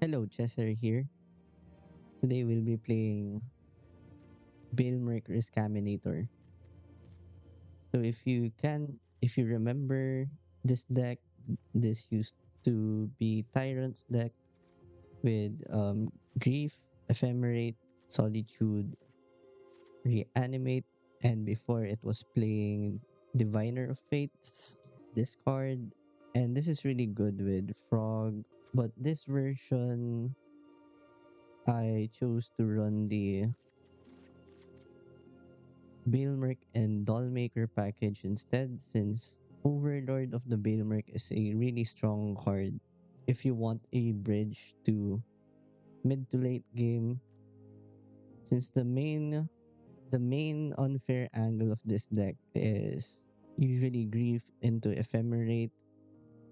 Hello, Chesser here. Today we'll be playing Balemurk Rescaminator. So if you remember this deck, this used to be Tyrant's deck with Grief, Ephemerate, Solitude, Reanimate, and before it was playing Diviner of Fates, discard, and this is really good with Frog. But this version, I chose to run the Balemurk and Dollmaker package instead, since Overlord of the Balemurk is a really strong card. If you want a bridge to mid to late game, since the main unfair angle of this deck is usually Grief into Ephemerate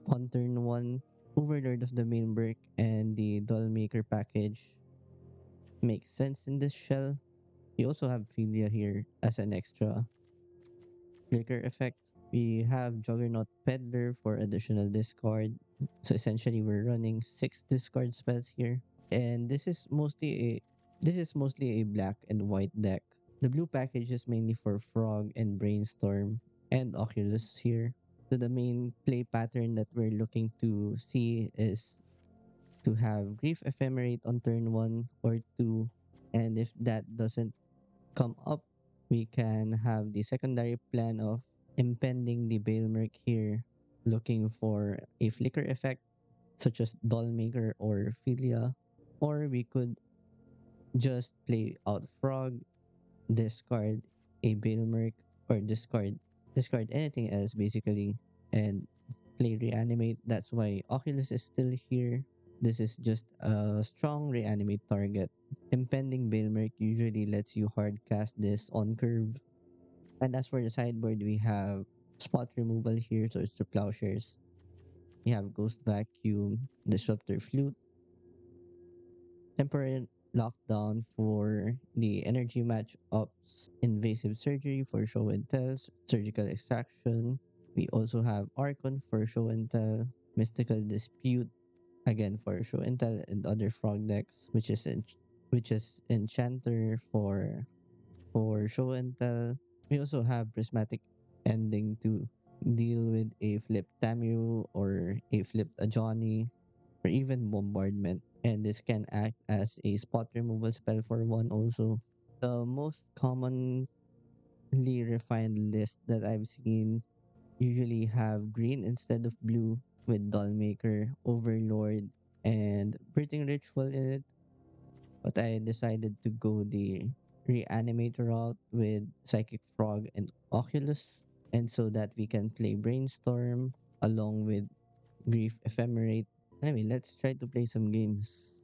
on turn 1, Overlord of the Balemurk and the Dollmaker package makes sense in this shell. You also have Philia here as an extra Flicker effect. We have Juggernaut Peddler for additional discard. So essentially we're running 6 discard spells here. And this is mostly a black and white deck. The blue package is mainly for Frog and Brainstorm and Oculus here. So the main play pattern that we're looking to see is to have Grief Ephemerate on turn 1 or 2. And if that doesn't come up, we can have the secondary plan of impending the Balemurk here, looking for a flicker effect such as Dollmaker or Philia, or we could just play out Frog, discard a Balemurk, or discard anything else basically, and play Reanimate. That's why Oculus is still here. This is just a strong Reanimate target. Impending Balemurk usually lets you hard cast this on curve. And as for the sideboard, we have spot removal here, so it's the Plowshares. We have Ghost Vacuum, Disruptor Flute, Temporary Lockdown for the energy matchups, Invasive Surgery for Show and Tell, Surgical Extraction. We also have Archon for Show and Tell, Mystical Dispute, again for Show and Tell and other frog decks, which is Enchanter for Show and Tell. We also have Prismatic Ending to deal with a flipped Tamu or a flipped Ajani or even Bombardment. And this can act as a spot removal spell for one also. The most commonly refined list that I've seen usually have green instead of blue with Dollmaker, Overlord, and Birthing Ritual in it. But I decided to go the Reanimator route with Psychic Frog and Oculus, and so that we can play Brainstorm along with Grief Ephemerate. Anyway, let's try to play some games.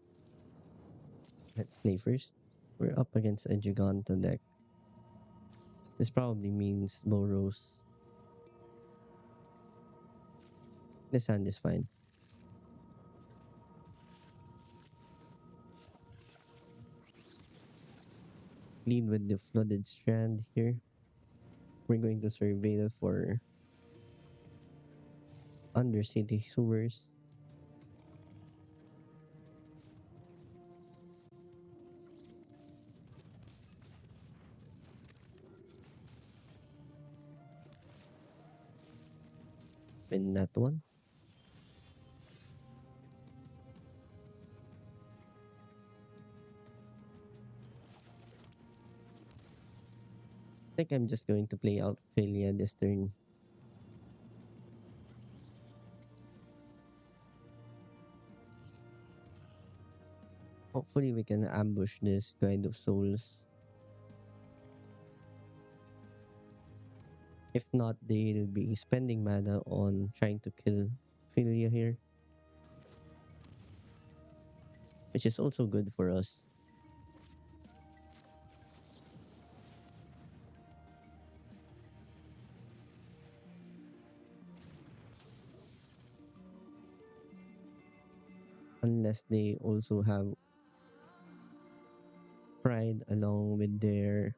Let's play first. We're up against a Giganta deck. This probably means Boros. This hand is fine. Lead with the Flooded Strand here. We're going to surveil for Undercity Sewers. In that one. I think I'm just going to play out Philia this turn. Hopefully we can ambush this Guide of Souls. If not, they'll be spending mana on trying to kill Philia here, which is also good for us. Unless they also have Pride along with their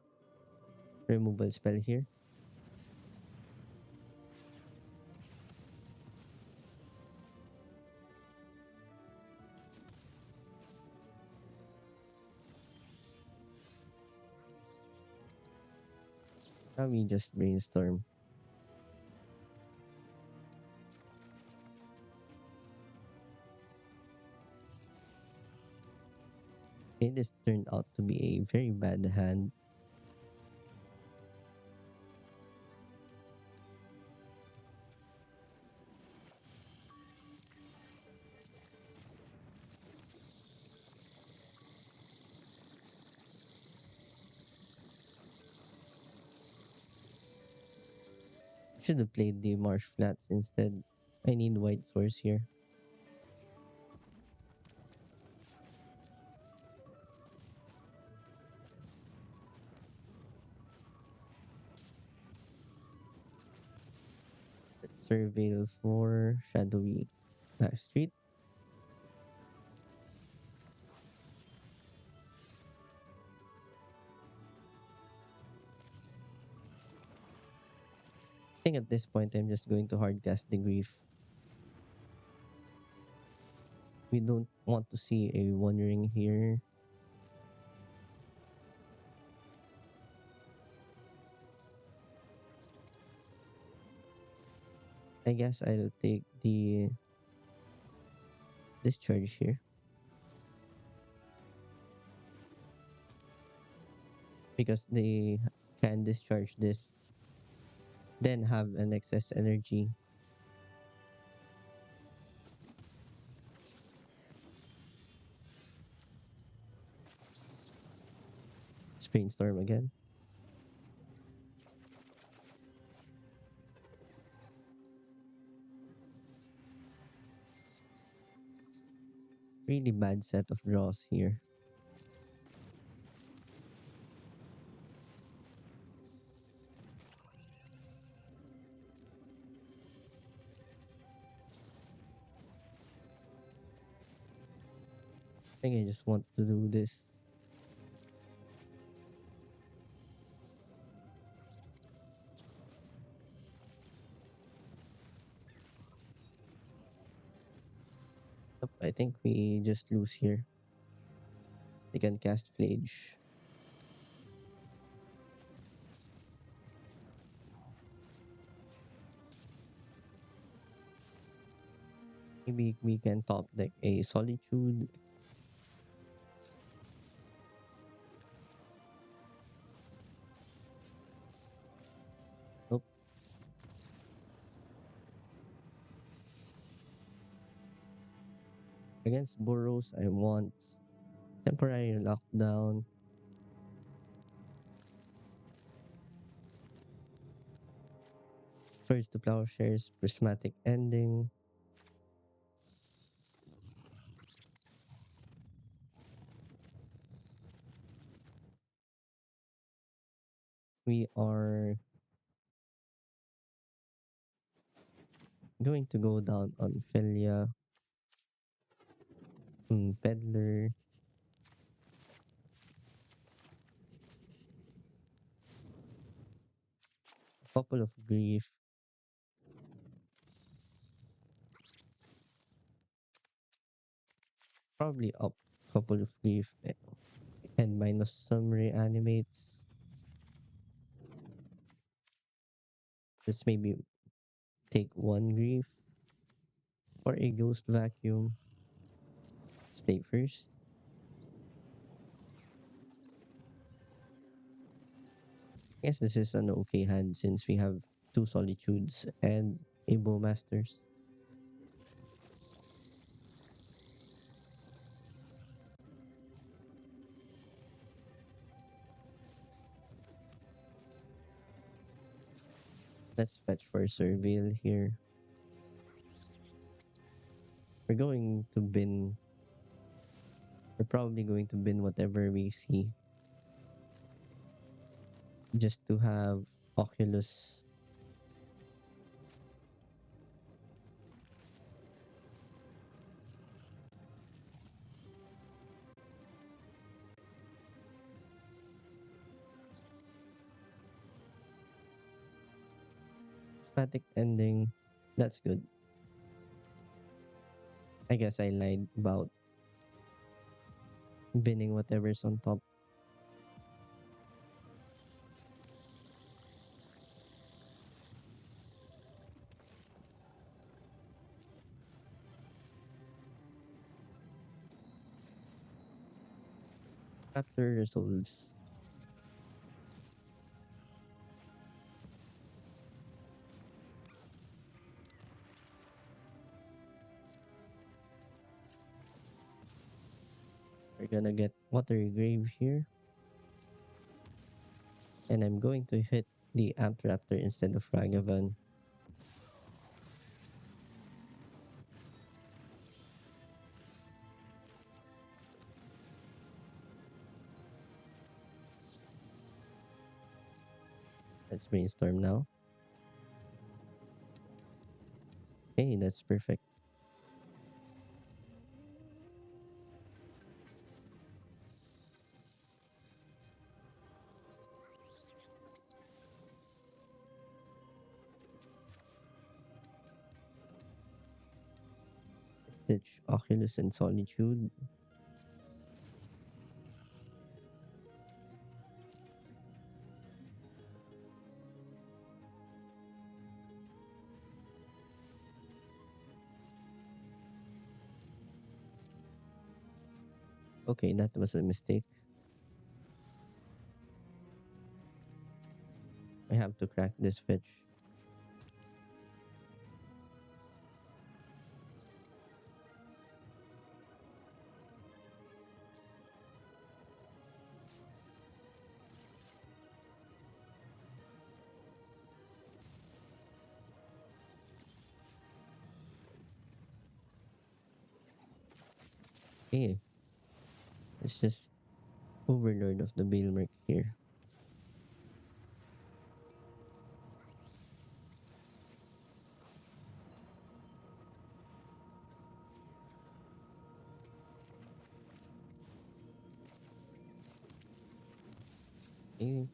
removal spell here. Now we just brainstorm. Okay, this turned out to be a very bad hand. Should have played the marsh flats instead. I need white source here. Let's surveil for shadowy back street. I think at this point I'm just going to hardcast the grief. We don't want to see a one ring here. I guess I'll take the discharge here because they can discharge this, then have an excess energy. Brainstorm again. Really bad set of draws here. I think I just want to do this. Yep, I think we just lose here. They can cast Flage. Maybe we can top deck a Solitude. Nope. Against Burrows, I want temporary lockdown. First to Plowshares, Prismatic Ending. We are going to go down on Felia, Peddler, couple of Grief, probably up couple of Grief and minus some reanimates. Let's maybe take one Grief or a Ghost Vacuum. Let's play first. I guess this is an okay hand since we have two Solitudes and a Bowmasters. Let's fetch for Surveil here. We're going to bin. We're probably going to bin whatever we see just to have Oculus. Static ending. That's good. I guess I lied about binning whatever's on top. After resolves. We're gonna get Watery Grave here. And I'm going to hit the Amped Raptor instead of Ragavan. Let's brainstorm now. Okay, that's perfect. Stitch, Oculus, and Solitude. Okay, that was a mistake. I have to crack this fetch. Okay, it's just Overlord of the Balemurk here. Okay,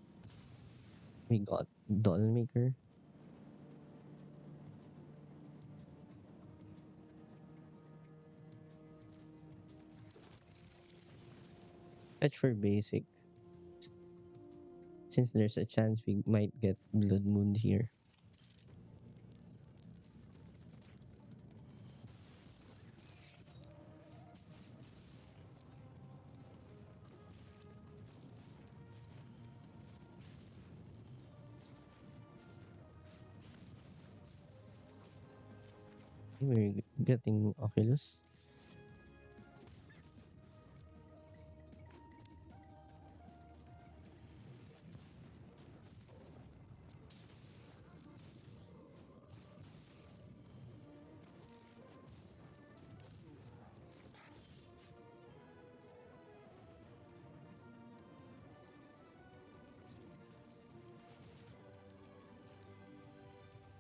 we got Dollmaker. Fetch for basic. Since there's a chance we might get Blood Moon here. We're getting Oculus.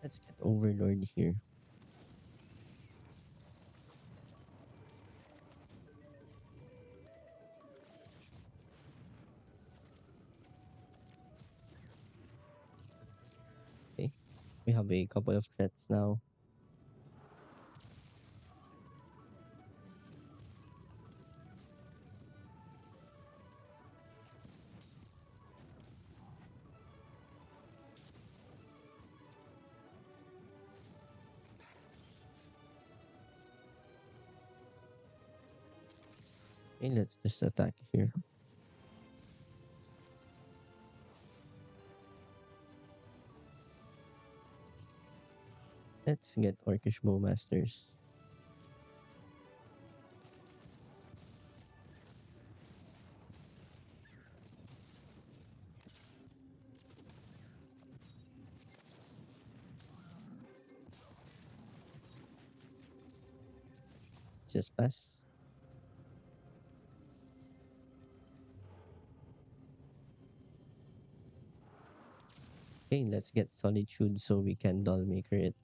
Let's get Overlord here. Okay, we have a couple of threats now. Okay, let's just attack here. Let's get Orcish Bowmasters. Just pass. Okay, let's get Solitude so we can Dollmaker it.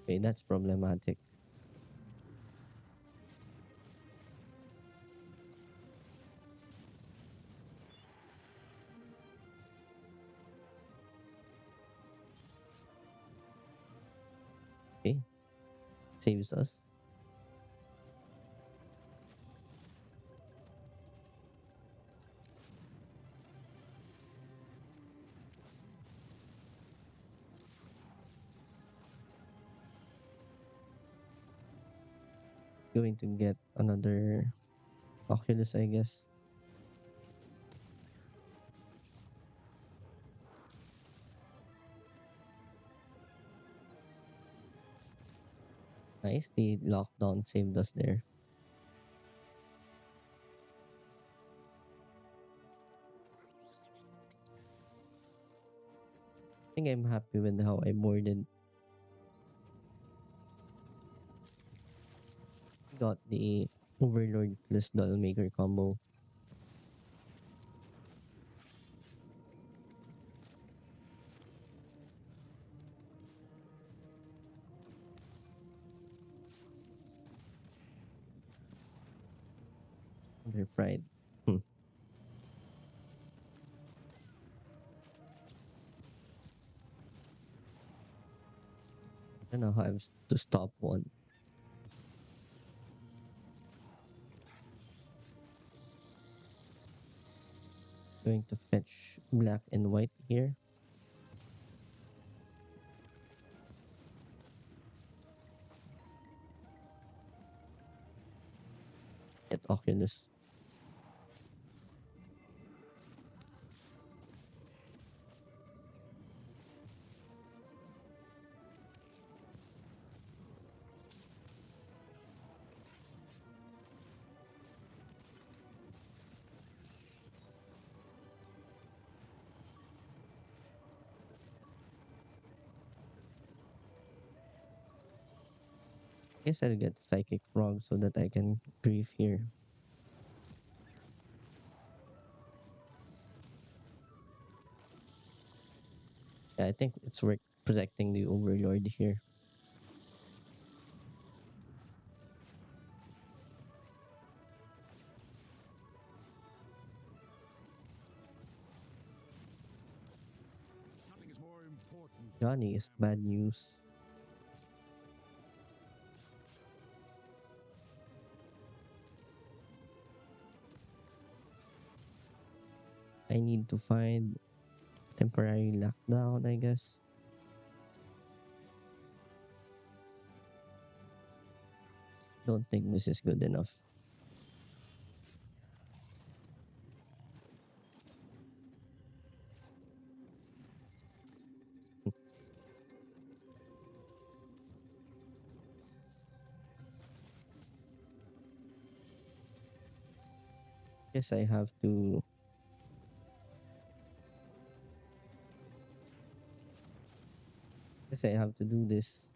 Okay, that's problematic. Okay, saves us. Going to get another Oculus, I guess. Nice. The lockdown saved us there. I think I'm happy with how I boarded. Got the Overlord plus Doll Maker combo. Under Pride. Hmm. I don't know how I have to stop one. Going to fetch black and white here. Get Oculus. Guess I'll get Psychic Frog so that I can grief here. Yeah, I think it's worth protecting the Overlord here. Nothing is more important Johnny is bad news. I need to find temporary lockdown, I guess. Don't think this is good enough. Guess I have to. Guess I have to do this.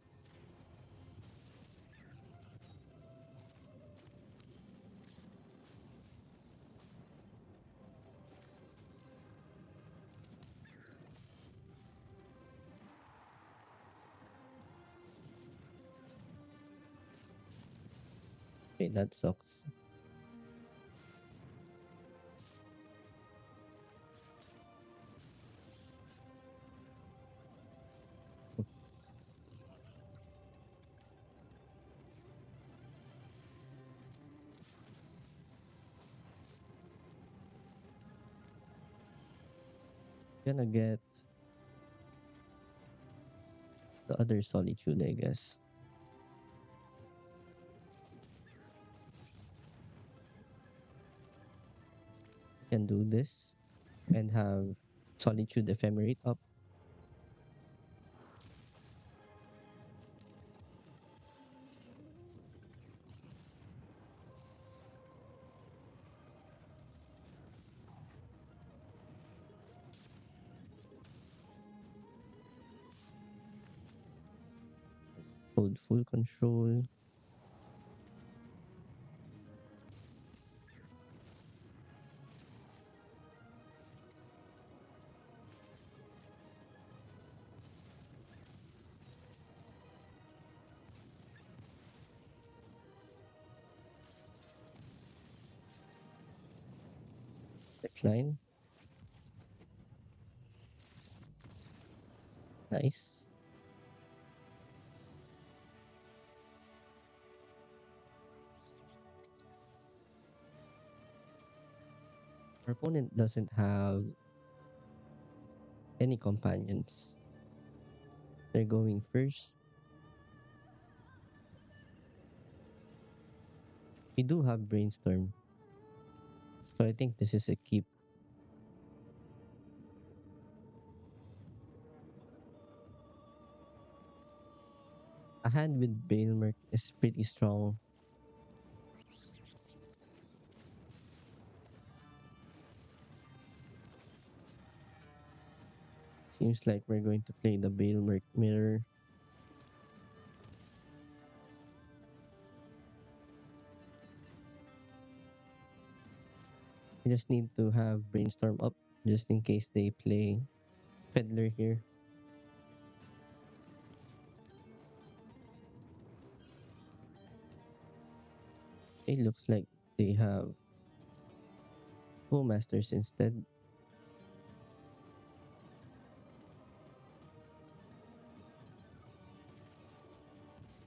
Okay, that sucks. Gonna get the other Solitude, I guess. Can do this and have Solitude Ephemerate up. Hold full control. Decline. Nice. Our opponent doesn't have any companions. They're going first. We do have Brainstorm, so I think this is a keep. A hand with Balemurk is pretty strong. Seems like we're going to play the Balemurk mirror. We just need to have Brainstorm up just in case they play Peddler here. It looks like they have Masters instead.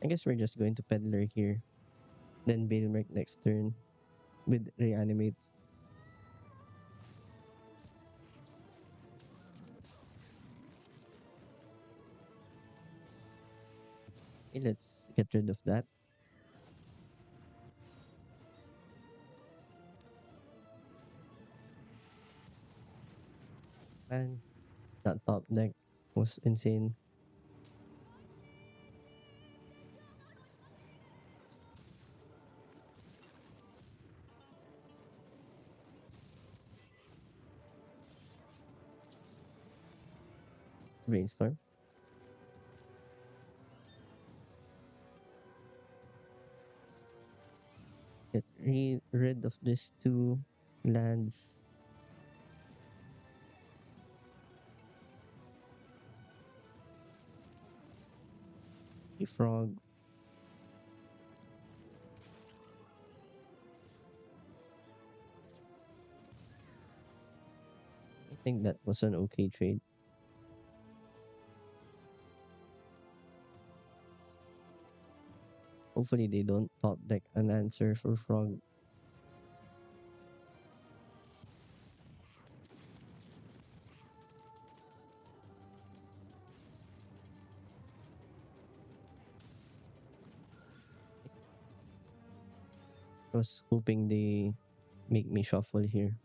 I guess we're just going to Peddler here. Then Balemurk next turn with Reanimate. Okay, let's get rid of that. Man, that top deck was insane. Brainstorm. Get rid of these two lands. A frog. I think that was an okay trade. Hopefully they don't top deck an answer for frog. I was hoping they make me shuffle here.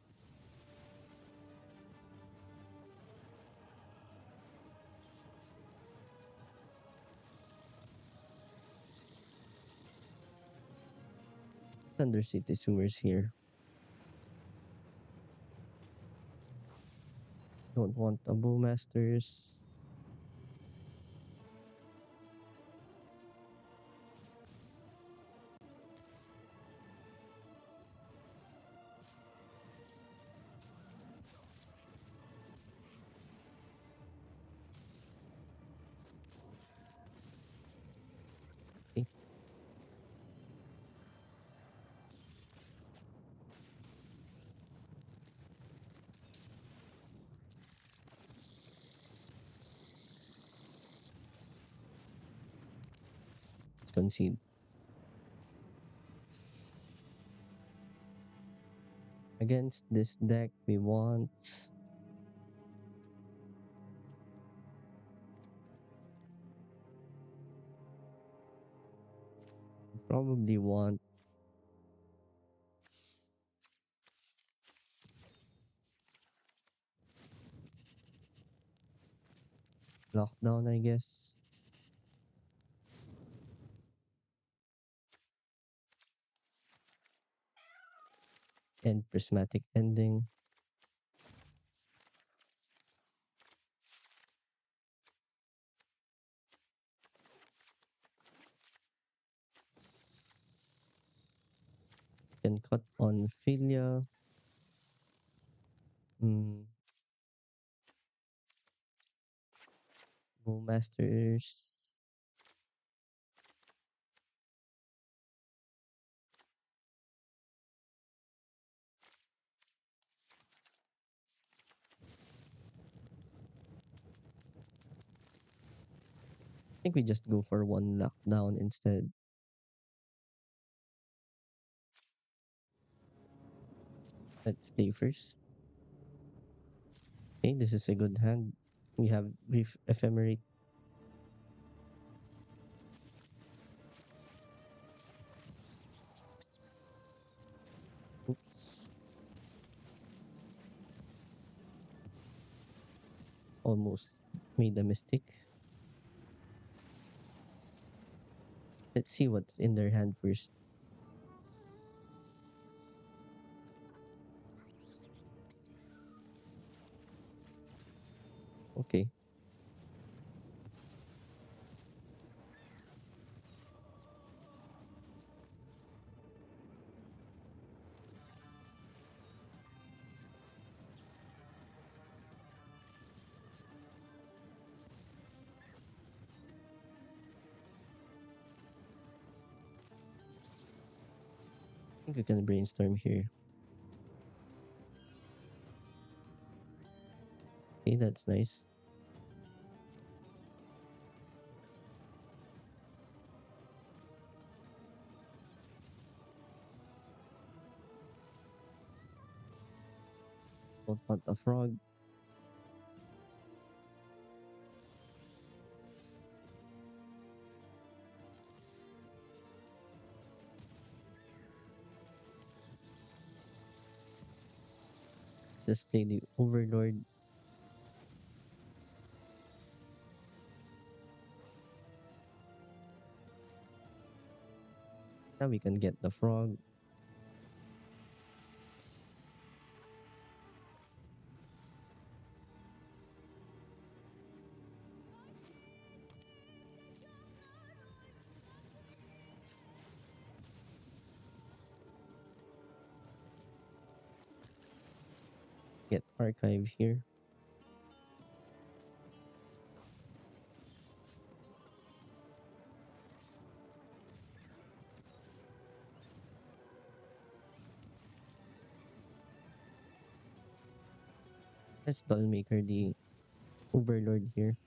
Thunder City Sewers here. Don't want a Bowmasters. Okay, let's concede. Against this deck, we probably want Lockdown, I guess. And Prismatic Ending. Can cut on Philia. Mm, Bowmasters. I think we just go for one lockdown instead. Let's play first. Okay, this is a good hand. We have Brief Ephemerate. almost made a mistake. Let's see what's in their hand first. Okay. I think we can brainstorm here. Okay, that's nice. Don't want a frog. Just play the Overlord. Now we can get the frog. Get archive here. Let's Dollmaker the Overlord here.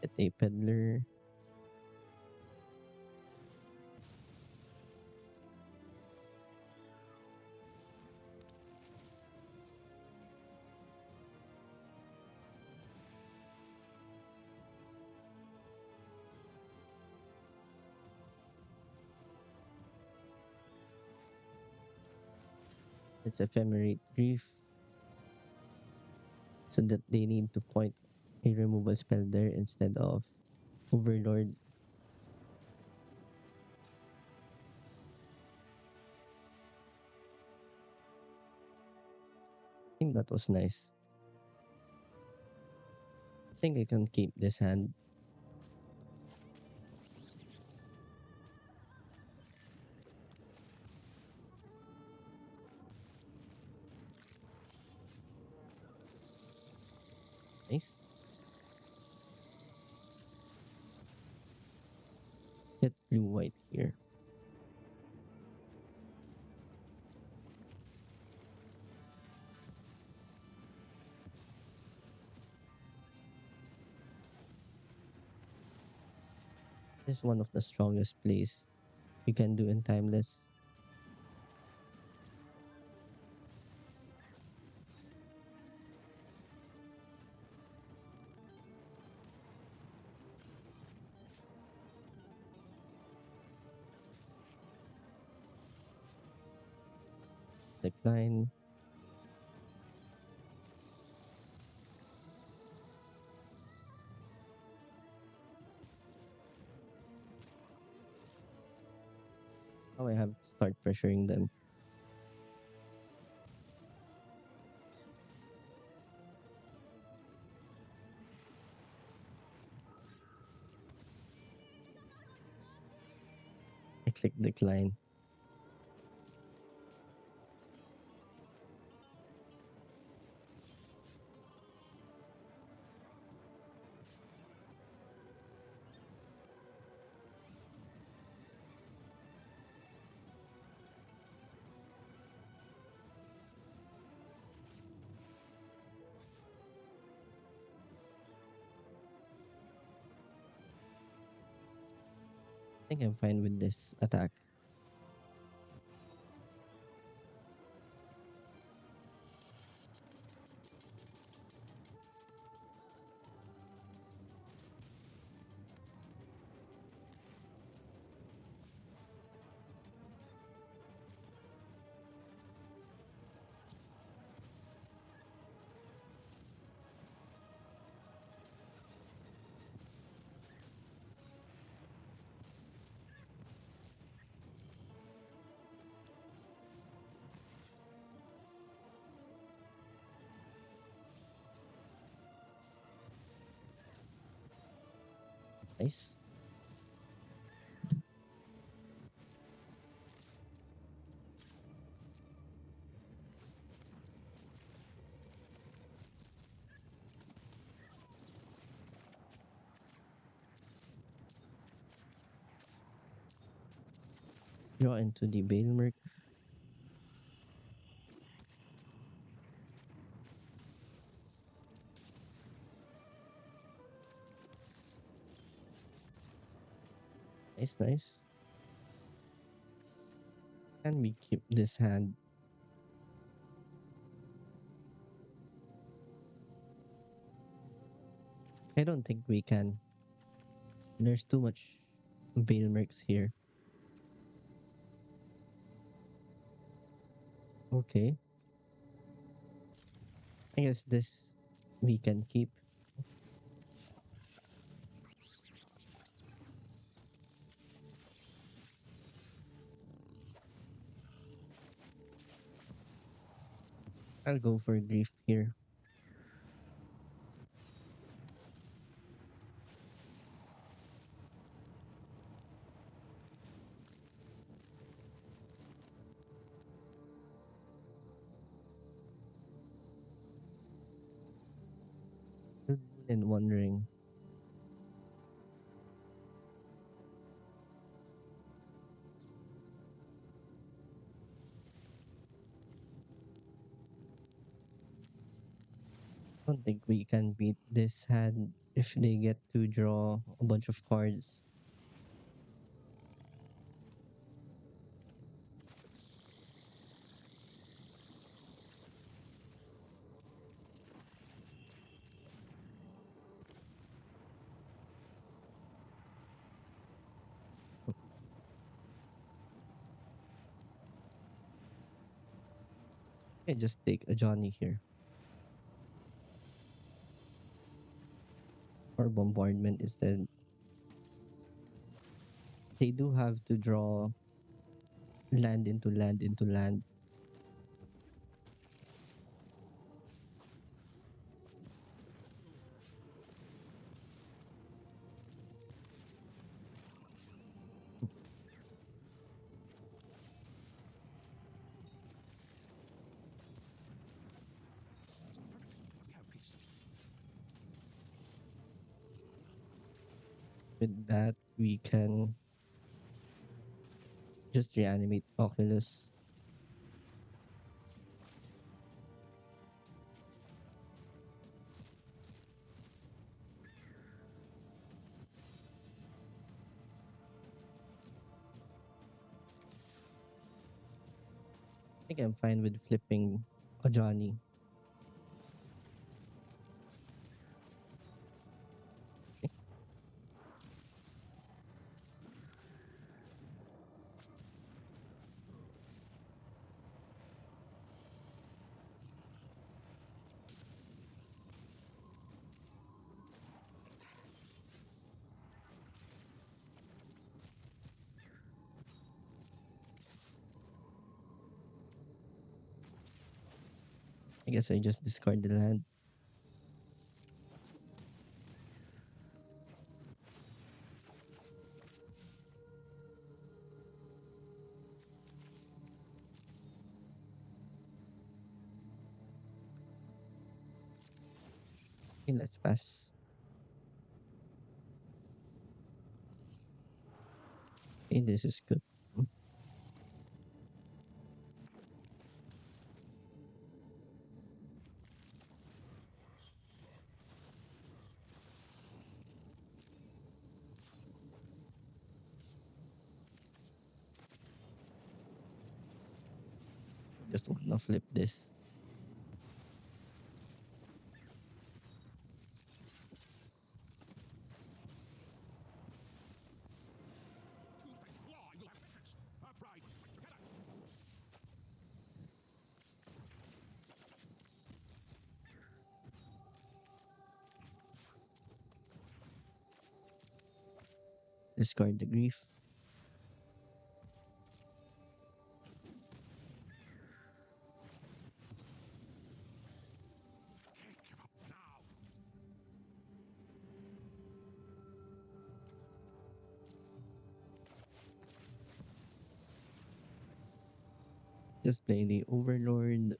Get a peddler. Let's ephemerate grief. So that they need to point a removal spell there instead of Overlord. I think that was nice. I think I can keep this hand. Nice. Get blue white here. This is one of the strongest plays you can do in Timeless. Decline. Now I have to start pressuring them. I click decline. I think I'm fine with this attack. Nice. Draw into the Balemurk. Nice, nice. Can we keep this hand? I don't think we can. There's too much Balemurks here. Okay. I guess this we can keep. I'll go for Grief here. Good Moon and One Ring. I don't think we can beat this hand if they get to draw a bunch of cards. I just take a Johnny here. Or Bombardment instead. They do have to draw land into land into land. With that, we can just reanimate Oculus. I think I'm fine with flipping a Johnny. I guess I just discard the land. Okay, let's pass. Okay, this is good. Just wanna flip this. Discard the grief. Just play the Overlord.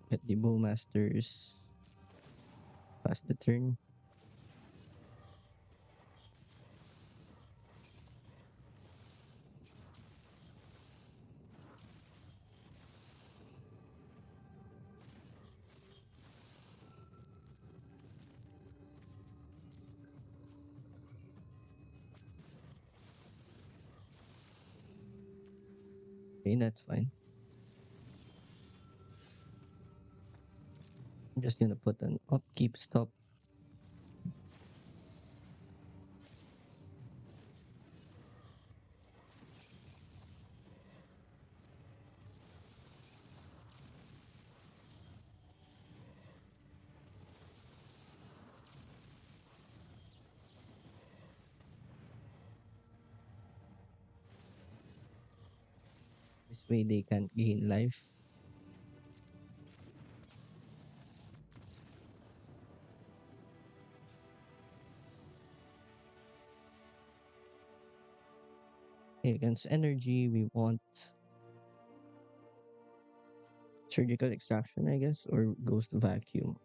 Get the Bowmasters. Pass the turn. Okay, that's fine. I'm just gonna put an upkeep stop. This way they can't gain life. Okay, against energy, we want surgical extraction, I guess, or ghost vacuum.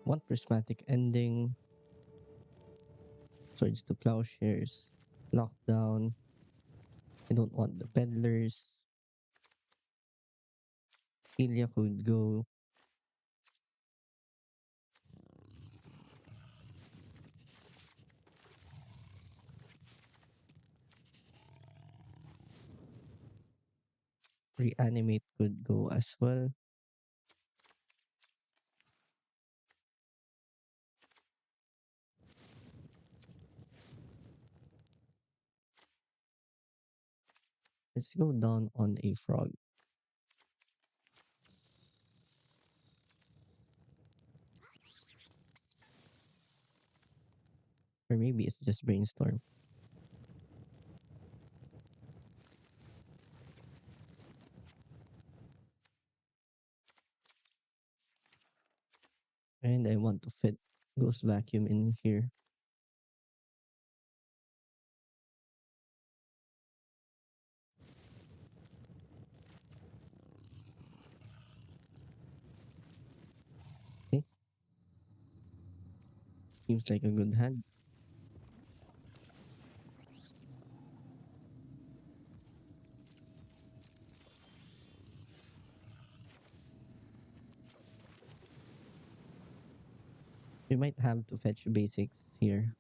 Want prismatic ending, swords to plowshares, lockdown. I don't want the peddlers. Ilya could go. Reanimate could go as well. Let's go down on a frog. Or maybe it's just brainstorm. And I want to fit ghost vacuum in here. Okay, seems like a good hand. We might have to fetch basics here.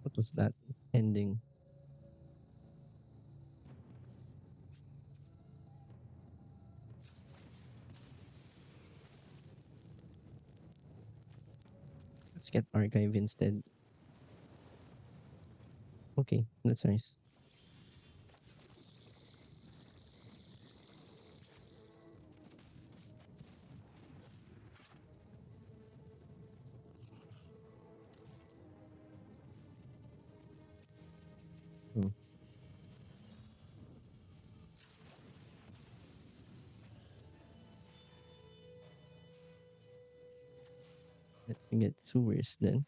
What was that ending? Let's get archive instead. Okay, that's nice. Hmm. Let's get sewers then.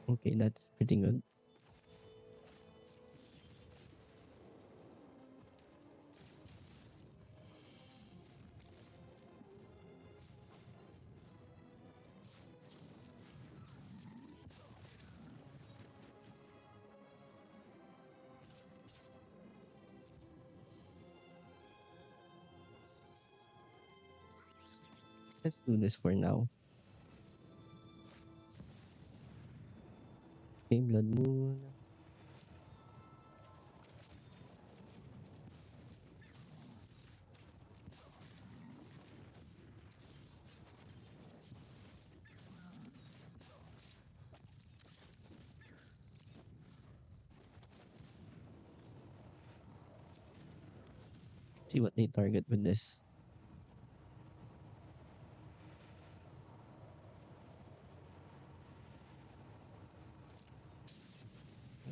Okay, that's pretty good. Let's do this for now. Okay, Blood Moon. See what they target with this.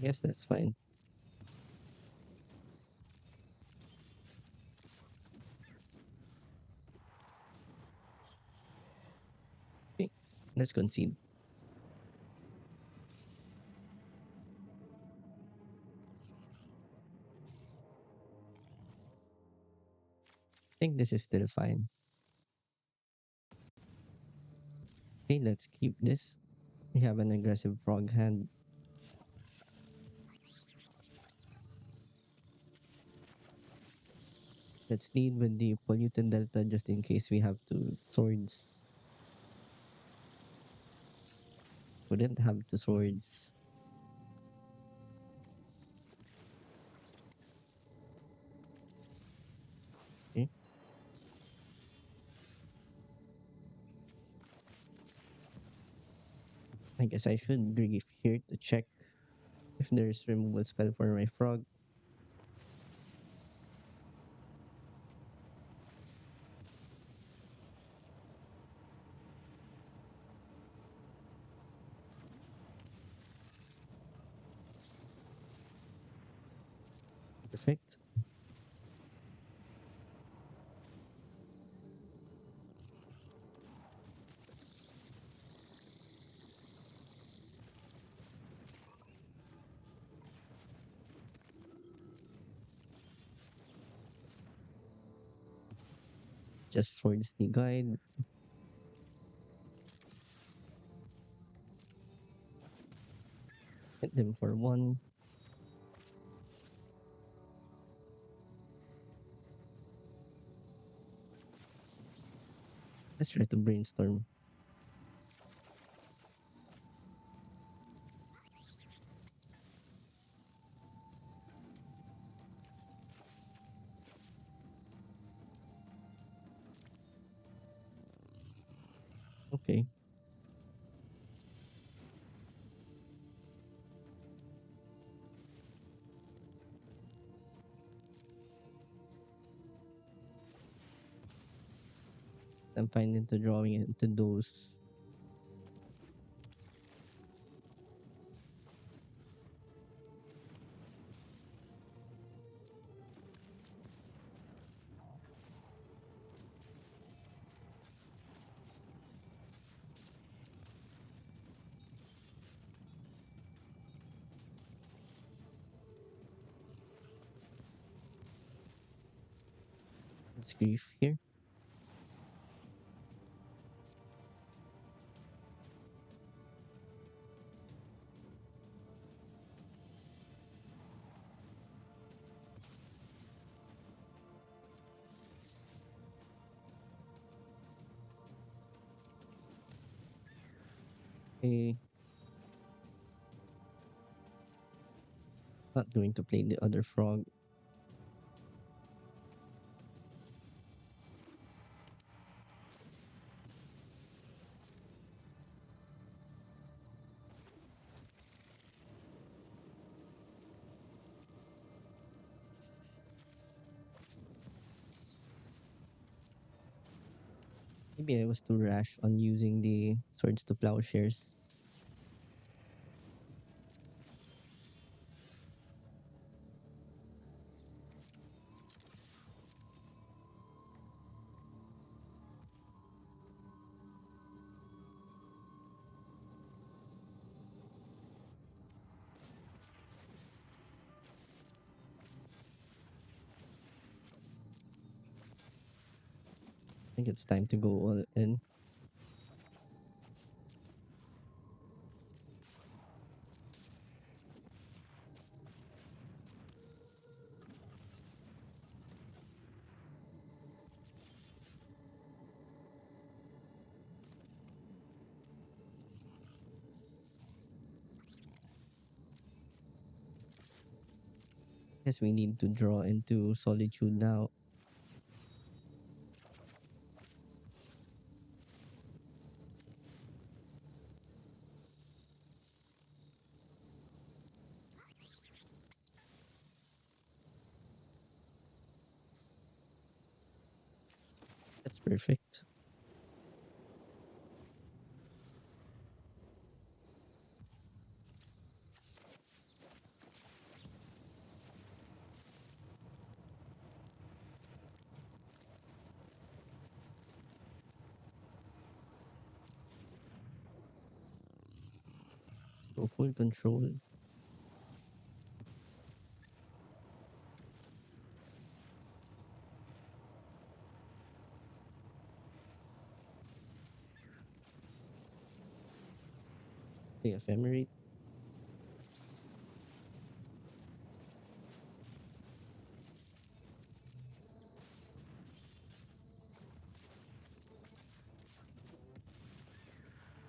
Yes, that's fine. Okay, let's concede. I think this is still fine. Okay, let's keep this. We have an aggressive frog hand. Let's lead with the polluted delta just in case we have to swords. We didn't have the swords. Okay. I guess I should grief here to check if there's removal spell for my frog. Perfect. Just swords the guide. Hit them for one. Let's try to brainstorm. Okay. I'm fine into drawing into those. Let's grief here. Okay. Not going to play the other frog. Maybe I was too rash on using the swords to plowshares. I think it's time to go all in. Guess we need to draw into solitude now. That's perfect. full control. The ephemerate.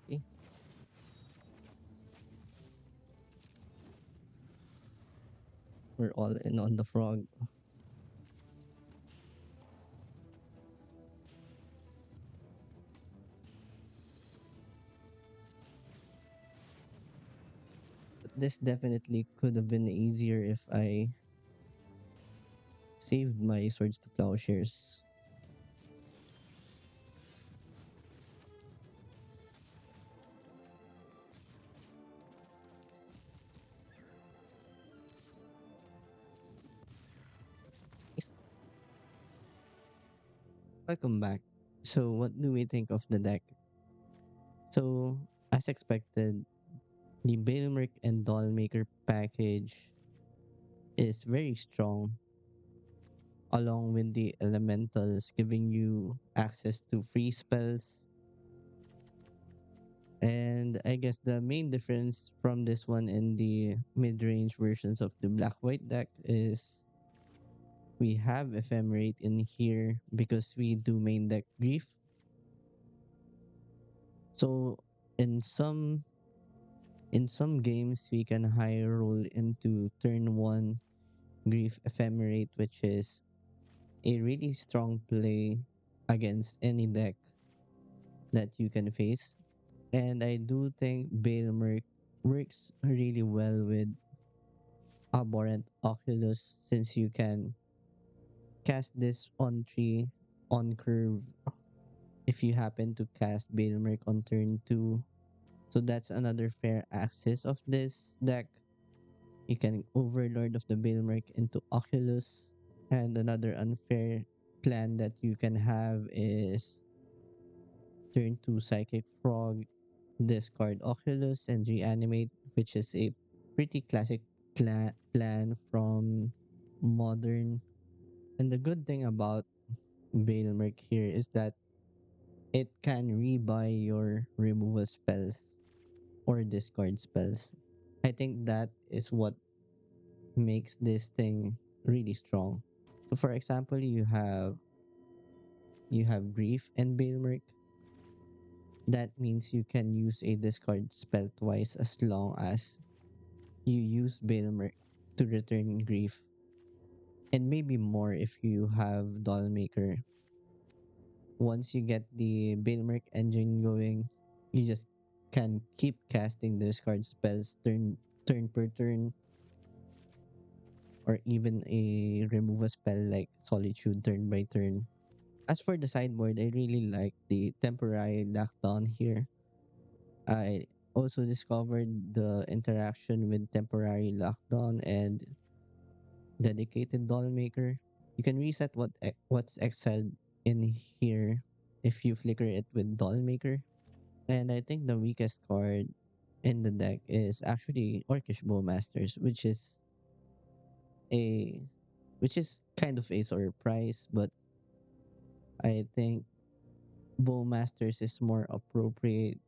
Okay, we're all in on the frog. But this definitely could have been easier if I saved my swords to plowshares. Yes. Welcome back. So, what do we think of the deck? So, as expected, the Balemurk and Dollmaker package is very strong, along with the elementals giving you access to free spells. And I guess the main difference from this one and the mid-range versions of the black white deck is we have ephemerate in here because we do main deck grief. So in some in some games we can high roll into turn one grief ephemerate, which is a really strong play against any deck that you can face. And I do think Balemurk works really well with Abhorrent Oculus since you can cast this on tree on curve if you happen to cast Balemurk on turn 2. So that's another fair access of this deck. You can Overlord of the Balemurk into Oculus. And another unfair plan that you can have is turn 2 Psychic Frog, discard Oculus, and reanimate, which is a pretty classic plan from Modern. And the good thing about Balemurk here is that it can rebuy your removal spells or discard spells. I think that is what makes this thing really strong. So for example, you have Grief and Balemurk. That means you can use a discard spell twice as long as you use Balemurk to return Grief. And maybe more if you have Dollmaker. Once you get the Balemurk engine going, you just can keep casting discard spells turn per turn, or even a remove a spell like Solitude turn by turn. As for the sideboard, I really like the temporary lockdown here. I also discovered the interaction with temporary lockdown and dedicated doll maker. You can reset what's exiled in here if you flicker it with doll maker. And I think the weakest card in the deck is actually Orcish Bowmasters, a which is kind of a surprise, but I think Bowmasters is more appropriate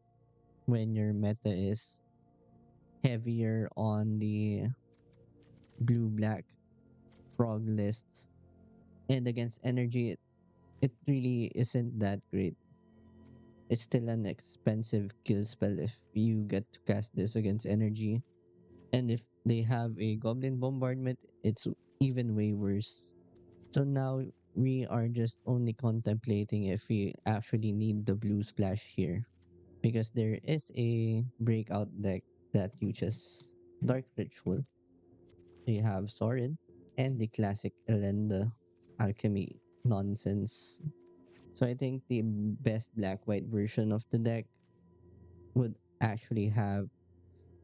when your meta is heavier on the blue black frog lists. And against energy, it really isn't that great. It's still an expensive kill spell if you get to cast this against energy. And if they have a goblin bombardment, it's even way worse. So now we are just only contemplating if we actually need the blue splash here. Because there is a breakout deck that uses Dark Ritual. You have Sorin and the classic Elenda alchemy nonsense. So I think the best black white version of the deck would actually have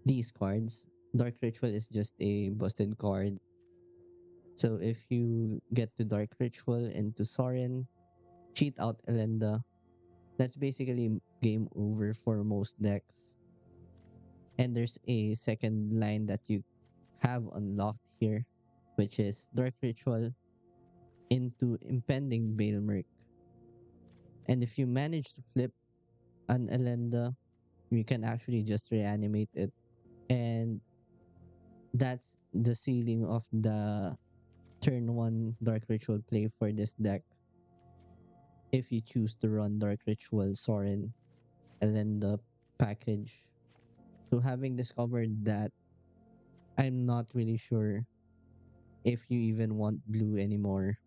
these cards. Dark Ritual is just a busted card. So if you get to Dark Ritual into Sorin, cheat out Elenda, that's basically game over for most decks. And there's a second line that you have unlocked here, which is Dark Ritual into Impending Balemurk. And if you manage to flip an Elenda, you can actually just reanimate it. And that's the ceiling of the turn one Dark Ritual play for this deck if you choose to run Dark Ritual, Sorin, Elenda package. So having discovered that, I'm not really sure if you even want blue anymore.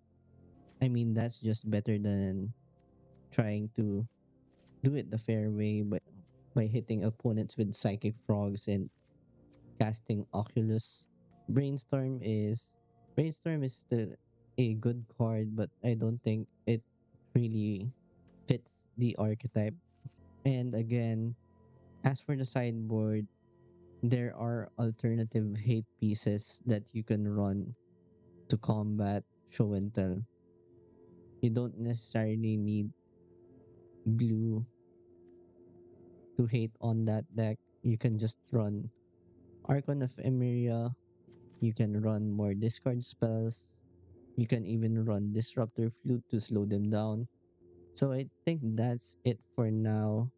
I mean, that's just better than trying to do it the fair way by hitting opponents with Psychic Frogs and casting Oculus. Brainstorm is Brainstorm is still a good card, but I don't think it really fits the archetype. And again, as for the sideboard, there are alternative hate pieces that you can run to combat show and tell. You don't necessarily need blue to hate on that deck. You can just run Archon of Emeria. You can run more discard spells. You can even run Disruptor Flute to slow them down. So I think that's it for now.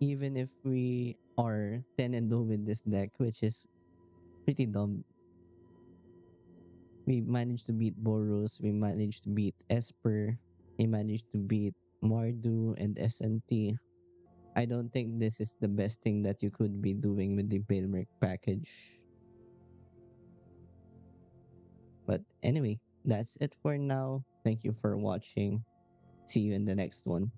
Even if we are 10 and 0 with this deck, which is pretty dumb, we managed to beat Boros, we managed to beat Esper, we managed to beat Mardu and SNT. I don't think this is the best thing that you could be doing with the Balemurk package. But anyway, that's it for now. Thank you for watching. See you in the next one.